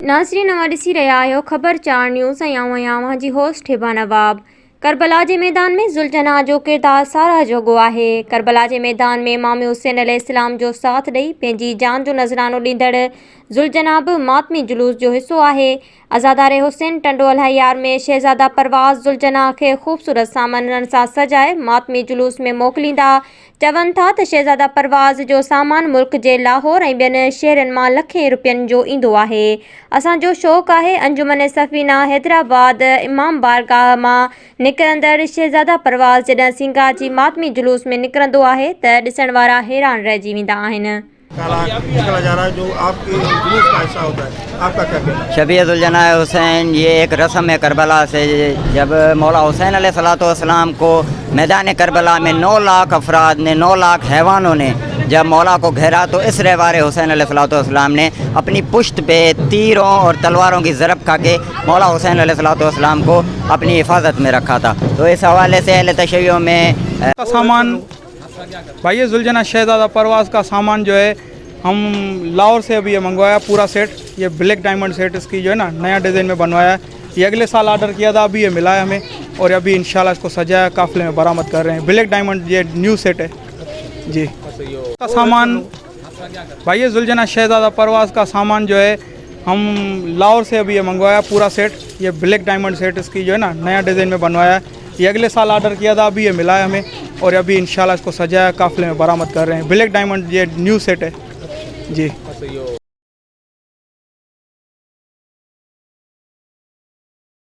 नाज़रीन नवां ॾिसी रहिया आहियो ख़बर 4 न्यूज़ ऐं आऊं जी होस्ट हिबा नवाब। करबला के मैदान में ज़ुल्जना जो किरदार साराह जोॻो आहे। करबला के मैदान में इमाम हुसैन अलैहिस्सलाम जो साथ ॾेई पंहिंजी जान जो नज़रानो ॾींदड़ ज़ुल्जना बि मातमी जुलूस जो हिस्सो आहे। अज़ादारे हुसैन टंडोल हयार में शहज़ादा परवाज़ ज़ुल्जना के ख़ूबसूरत सामाननि सां सजाए मातमी जुलूस में मोकिलींदा। चवनि था त शहज़ादा परवाज़ जो सामान मुल्क के लाहौर ऐं ॿियनि शहरनि मां लखें रुपयनि जो ईंदो आहे। असांजो शौक़ु आहे अंजुमन सफ़ीना हैदराबाद इमाम बारगाह मां निकिरंदड़ शहज़ादा परवाज़ जॾहिं सिंगार जी मातमी जुलूस में निकिरंदो आहे त ॾिसण वारा हैरान रहिजी वेंदा आहिनि। निकला जा रहा है जो आपके जुलूस का हिस्सा होता है, आपका क्या कहना है? शबीह ज़ुल्जना हुसैन ये एक रस्म है करबला से। जब मौला हुसैन अलैहिस्सलाम को मैदान करबला में 9 लाख अफराद ने 9 लाख हैवानों ने जब मौला को घेरा तो इस रहवार हुसैन अलैहिस्सलाम ने अपनी पुश्त पे तीरों और तलवारों की ज़रब खा के मौला हुसैन अलैहिस्सलाम को अपनी हिफाजत में रखा था। तो इस हवाले से अहले तशय्युओं में सामान भाई ये ज़ुल्जना शहज़ादा परवाज़ का सामान जो है हम लाहौर से अभी ये मंगवाया पूरा सेट। ये ब्लैक डायमंड सेट इसकी जो है ना नया डिज़ाइन में बनवाया है। ये अगले साल ऑर्डर किया था, अभी ये मिला है हमें और अभी इंशाल्लाह इसको सजाया काफ़िले में बरामद कर रहे हैं। ब्लैक डायमंड ये न्यू सेट है जी। का सामान भाई ये ज़ुल्जना शहज़ादा परवाज़ का सामान जो है हम लाहौर से अभी ये मंगवाया पूरा सेट। ये ब्लैक डायमंड सेट इसकी जो है ना नया डिज़ाइन में बनवाया है। ये अगले साल ऑर्डर किया था, अभी ये मिला है हमें और अभी इंशाल्लाह इसको सजाया काफ़िले में बरामद कर रहे हैं। ब्लैक डायमंड ये न्यू सेट है जी।